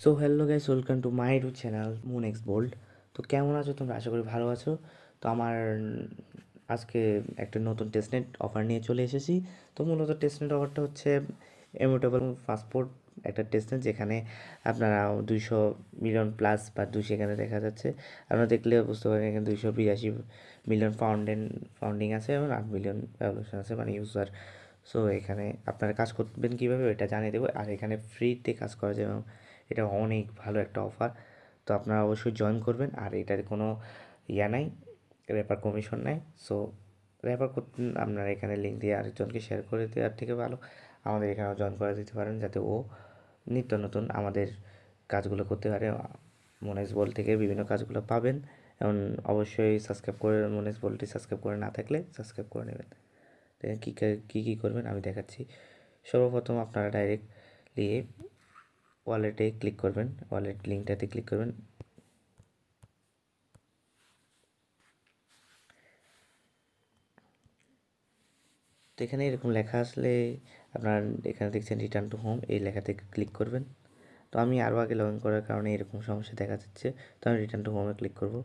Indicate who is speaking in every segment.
Speaker 1: So hello guys, welcome to my YouTube channel Moon X Bold. তো কেমন আছো তোমরা? আশা করি ভালো আছো। তো আমার আজকে একটা নতুন টেস্টনেট অফার নিয়ে চলে এসেছি। তো মূলত টেস্টনেট অফারটা হচ্ছে এমুটেবল পাসপোর্ট একটা টেস্টনেট, যেখানে আপনারা 200 মিলিয়ন প্লাস বা 200, এখানে দেখা যাচ্ছে, আপনারা দেখলে বুঝতে পারেন এখানে 282 মিলিয়ন ফাউন্ডিং আছে এবং 8 মিলিয়ন ভ্যালুয়েশন আছে, মানে ইউজার। সো এখানে আপনারা কাজ করবেন কীভাবে এটা জানিয়ে দেবো, আর এখানে ফ্রিতে কাজ করা যায় এবং এটা অনেক ভালো একটা অফার। তো আপনারা অবশ্যই জয়েন করবেন। আর এটার কোনো নাই, রেফার কমিশন নাই। সো রেফার করতে আপনারা এখানে লিঙ্ক দিয়ে আরেকজনকে শেয়ার করে দেওয়ার থেকে ভালো আমাদের এখানেও জয়েন করে দিতে পারেন, যাতে ও নিত্য নতুন আমাদের কাজগুলো করতে পারে। মনেজ বল থেকে বিভিন্ন কাজগুলো পাবেন এবং অবশ্যই সাবস্ক্রাইব করে, মনেজ বলটি সাবস্ক্রাইব করে না থাকলে সাবস্ক্রাইব করে নেবেন। কী কী করবেন আমি দেখাচ্ছি। সর্বপ্রথম আপনারা ডাইরেক্টলি ওয়ালেটে ক্লিক করবেন, ওয়ালেট লিঙ্কটাতে ক্লিক করবেন। তো এখানে এরকম লেখা আসলে আপনার এখানে দেখছেন রিটার্ন টু হোম, এই লেখাতে ক্লিক করবেন। তো আমি আরও আগে লগ ইন করার কারণে এরকম সমস্যা দেখা যাচ্ছে, তো আমি রিটার্ন টু হোমে ক্লিক করব।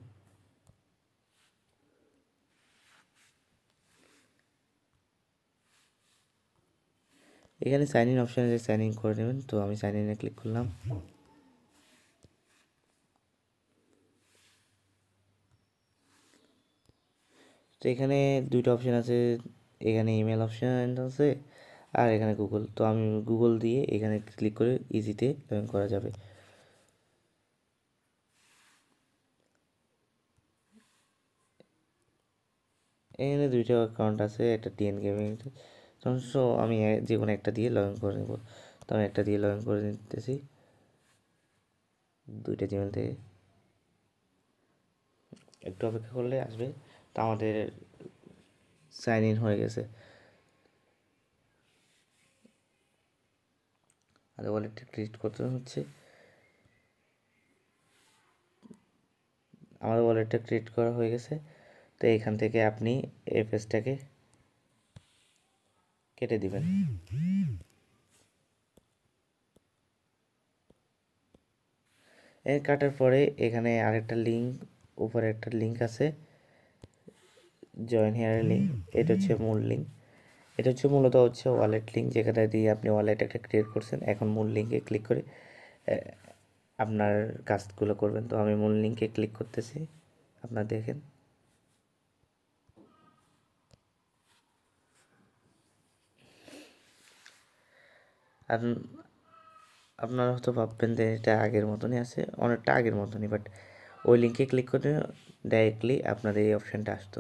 Speaker 1: এখানে সাইন ইন অপশানে সাইন ইন করে নেবেন। তো আমি সাইন ইনে ক্লিক করলাম। তো এখানে দুইটা অপশান আছে, এখানে ইমেল অপশান আছে আর এখানে গুগল। তো আমি গুগল দিয়ে এখানে ক্লিক করে ইজিতে লগ ইন করা যাবে। এখানে দুইটা অ্যাকাউন্ট আছে, একটা টিএন গেমিং। সো আমি যে কোনো একটা দিয়ে লগ ইন করে নেব। তো আমি একটা দিয়ে লগ ইন করে নিতেছি, দুইটা জিমেল থেকে। একটু অপেক্ষা করলে আসবে। তো আমাদের সাইন ইন হয়ে গেছে। আর ওয়ালেটটা ক্রিয়েট করতে হচ্ছে। আমাদের ওয়ালেটটা ক্রিয়েট করা হয়ে গেছে। তো এখান থেকে আপনি এই পেজটাকে কেটে দিবেন। এর কাটার পরে এখানে আরেকটা লিঙ্ক, উপরে একটা লিঙ্ক আছে, জয়েন হেয়ার লিঙ্ক। এটা হচ্ছে মূল লিঙ্ক। এটা হচ্ছে মূলত ওয়ালেট লিঙ্ক, যেখানে দিয়ে আপনি ওয়ালেট একটা ক্রিয়েট করছেন। এখন মূল লিঙ্কে ক্লিক করে আপনার কাজগুলো করবেন। তো আমি মূল লিঙ্কে ক্লিক করতেছি, আপনারা দেখেন। আর আপনারা হয়তো ভাববেন যে এটা আগের মতনই আছে, অনেকটা আগের মতনই, বাট ওই লিঙ্কে ক্লিক করে ডাইরেক্টলি আপনাদের এই অপশানটা আসতো,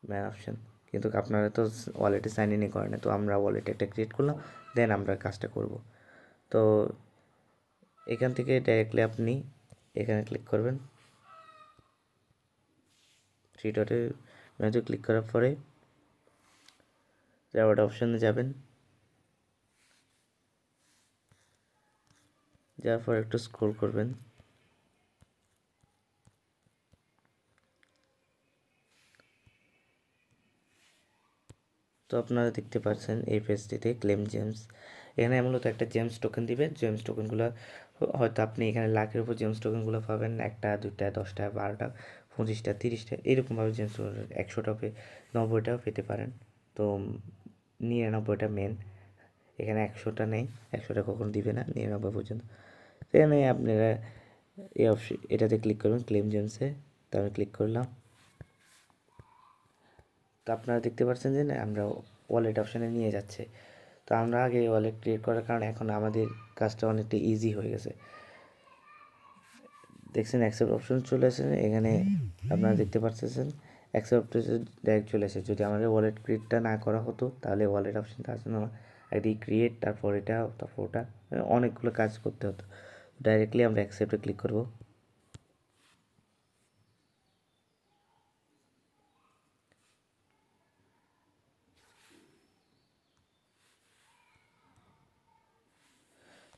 Speaker 1: ম্যান অপশান। কিন্তু আপনারা তো ওয়ালেটে সাইন ইনই করেন না। তো আমরা ওয়ালেটে একটা ক্রিয়েট করলাম, দেন আমরা কাজটা করব। তো এখান থেকে ডাইরেক্টলি আপনি এখানে ক্লিক করবেন, থ্রি ডটে মেনুতে ক্লিক করার পরে রেওয়ার্ড অপশানে যাবেন। যাওয়ার পর একটু স্ক্রল করবেন। তো আপনারা দেখতে পাচ্ছেন এই পেজটিতে ক্লেম জেমস। এখানে মূলত একটা জেমস টোকেন দিবে। জেমস টোকেনগুলো হয়তো আপনি এখানে লাখের উপর জেমস টোকেনগুলো পাবেন, 1টা 2টা 10টা 12টা 25টা 30টা এরকমভাবে জেমস 100টা 90টাও পেতে পারেন। তো 99টা মেন, এখানে 100টা নেই, 100টা কখনো দিবে না 99 পর্যন্ত। এখানে আপনারা এই অপশন এটাতে ক্লিক করবেন, ক্লেম জেমসে। তো আমি ক্লিক করলাম। তো আপনারা দেখতে পাচ্ছেন যে না, আমরা ওয়ালেট অপশানে নিয়ে যাচ্ছে। তো আমরা আগে ওয়ালেট ক্রিয়েট করার কারণে এখন আমাদের কাজটা অনেকটা ইজি হয়ে গেছে। দেখছেন অ্যাকসেপ্ট অপশন চলে আসে, এখানে আপনারা দেখতে পাচ্ছেন অ্যাকসেপ্ট ডাইরেক্ট চলে আসে। যদি আমাদের ওয়ালেট ক্রিয়েটটা না করা হতো তাহলে ওয়ালেট অপশানটা আসতো না, রিক্রিয়েট, তারপর এটা, তারপর ওটা, অনেকগুলো কাজ করতে হতো। ডাইরেক্টলি আমরা অ্যাকসেপ্টে ক্লিক করব।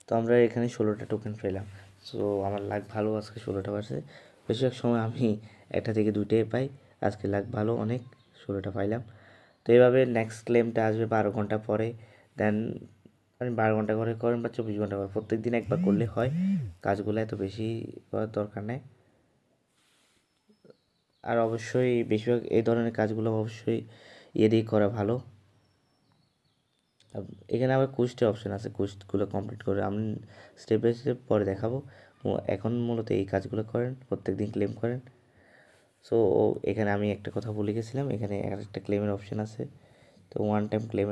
Speaker 1: তো আমরা এখানে 16টা টোকেন পেলাম। সো আমার লাক ভালো, আজকে 16টা বাজছে। বেশিরভাগ সময় আমি একটা থেকে 2টাই পাই, আজকে লাক ভালো, অনেক 16টা পাইলাম। তো এইভাবে নেক্সট ক্লেমটা আসবে 12 ঘন্টা পরে। দেন আপনি 12 ঘন্টা করে করেন বা 24 ঘন্টা করে, প্রত্যেক দিন একবার করলে হয়। কাজগুলো এত বেশি করার দরকার নেই। আর অবশ্যই বেশিরভাগ এই ধরনের কাজগুলো অবশ্যই দিয়ে করা ভালো। এখানে আবার কুইজের অপশন আছে, কুইজগুলো কমপ্লিট করে আমি স্টেপ বাই স্টেপ পরে দেখাবো। এখন মূলত এই কাজগুলো করেন, প্রত্যেক দিন ক্লেম করেন। সো এখানে আমি একটা কথা বলে গেছিলাম, এখানে একটা ক্লেমের অপশন আছে। তো ওয়ান টাইম ক্লেম,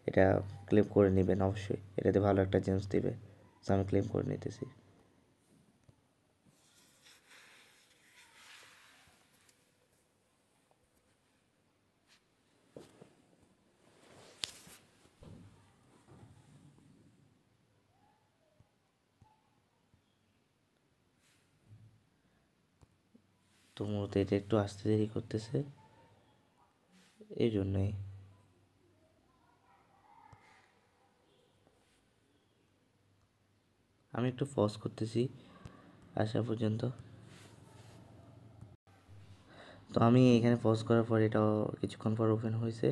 Speaker 1: এটা ক্লেম করে নেবেন অবশ্যই, এটাতে ভালো একটা জেমস দিবে। তো আমি ক্লেম করে নিতেছি। তো মূলত এটা একটু আসতে দেরি করতেছে, এই জন্যই। আমি একটু পজ করতেছি আসা পর্যন্ত। তো আমি এখানে পজ করার পর এটাও কিছুক্ষণ পর ওপেন হয়েছে।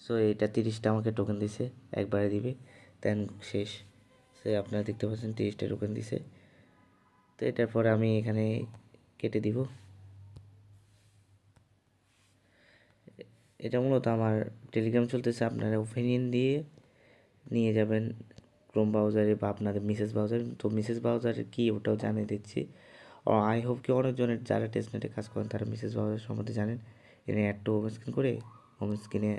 Speaker 1: সো এটা 30টা আমাকে টোকেন দিছে, একবারে দিবে, দেন শেষ। সে আপনারা দেখতে পাচ্ছেন 30টা টোকেন দিছে। তো এটার পরে আমি এখানে কেটে দিব। এটা মূলত আমার টেলিগ্রাম চলতেছে, আপনারা ওপিনিয়ন দিয়ে নিয়ে যাবেন ক্রোম ব্রাউজারে বা আপনাদের মিসেস ব্রাউজারে। তো মিসেস ব্রাউজারে কি ওটাও জানিয়ে দিচ্ছি। আই হোপ কি অনেকজনের যারা টেস্টনেটে কাজ করেন তারা মিসেস ব্রাউজার সম্বন্ধে জানেন। এনে অ্যাড টু হোম স্ক্রিন করে হোম স্ক্রিনে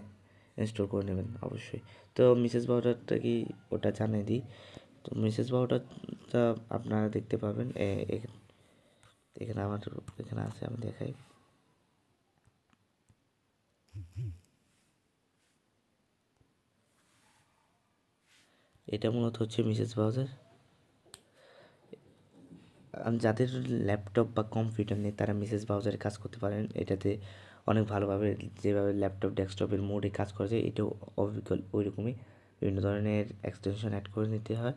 Speaker 1: ইনস্টল করে নেবেন অবশ্যই। তো মিসেস ব্রাউজারটা কি ওটা জানিয়ে দিই। তো মিসেস ব্রাউজারটা আপনারা দেখতে পাবেন এখানে আমার এখানে আছে, আমি দেখাই। এটা মূলত হচ্ছে মিসেস ব্রাউজার। যাদের ল্যাপটপ বা কম্পিউটার নেই তারা মিসেস ব্রাউজারে কাজ করতে পারেন। এটাতে অনেক ভালোভাবে যেভাবে ল্যাপটপ ডেস্কটপের মোডে কাজ করা যায়, এটাও অবিকল ওই রকমই বিভিন্ন ধরনের এক্সটেনশন অ্যাড করে নিতে হয়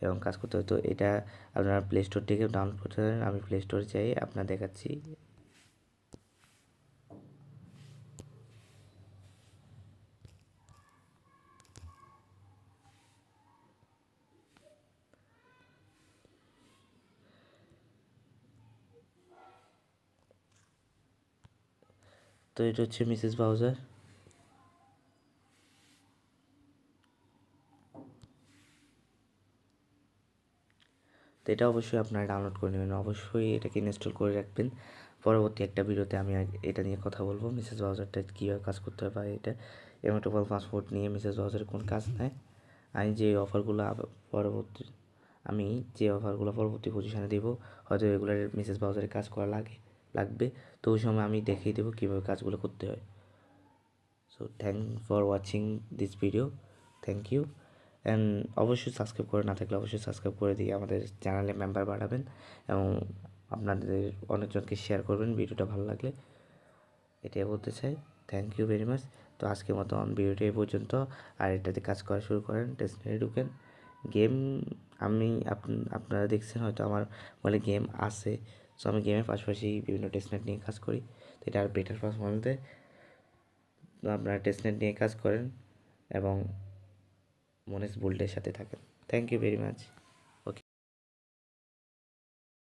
Speaker 1: এবং কাজ করতে হয়। তো এটা আপনারা প্লে স্টোর থেকে ডাউনলোড করতে পারেন। আমি প্লে স্টোরে চাই আপনার দেখাচ্ছি। তো এটা হচ্ছে মিসেস ব্রাউজার। তো এটা অবশ্যই আপনারা ডাউনলোড করে নেবেন, অবশ্যই এটাকে ইনস্টল করে রাখবেন। পরবর্তী একটা ভিডিওতে আমি এটা নিয়ে কথা বলবো, মিসেস ব্রাউজারটা কীভাবে কাজ করতে হবে বা এটা এমটোপাল পাসপোর্ট নিয়ে মিসেস ব্রাউজারে কোন কাজ নেয়। আমি যে অফারগুলো পরবর্তী আমি যে অফারগুলো পরবর্তী পজিশনে দেবো, হয়তো রেগুলার মিসেস ব্রাউজারে কাজ করা লাগবে। তো ওই সময় আমি দেখিয়ে দেবো কীভাবে কাজগুলো করতে হয়। So thank for watching this video, thank you. And অবশ্যই সাবস্ক্রাইব করে না থাকলে অবশ্যই সাবস্ক্রাইব করে দিয়ে আমাদের চ্যানেলে মেম্বার বাড়াবেন এবং আপনাদের অনেকজনকে শেয়ার করবেন ভিডিওটা ভালো লাগলে, এটাই বলতে চাই। Thank you very much. তো আজকের মতন ভিডিওটা এই পর্যন্ত। আর এটাতে কাজ করা শুরু করেন, টেস্টনেটে ঢুকেন। গেম আমি আপনারা দেখছেন হয়তো আমার বলে গেম আছে। সো আমি গেমের পাশাপাশি বিভিন্ন টেস্টনেট নিয়ে কাজ করি, তো এটা আর বেটার পারফরমেন্স দেয়। তো আপনারা টেস্টনেট নিয়ে কাজ করেন এবং মনেস বোল্টের সাথে থাকেন। Thank you very much.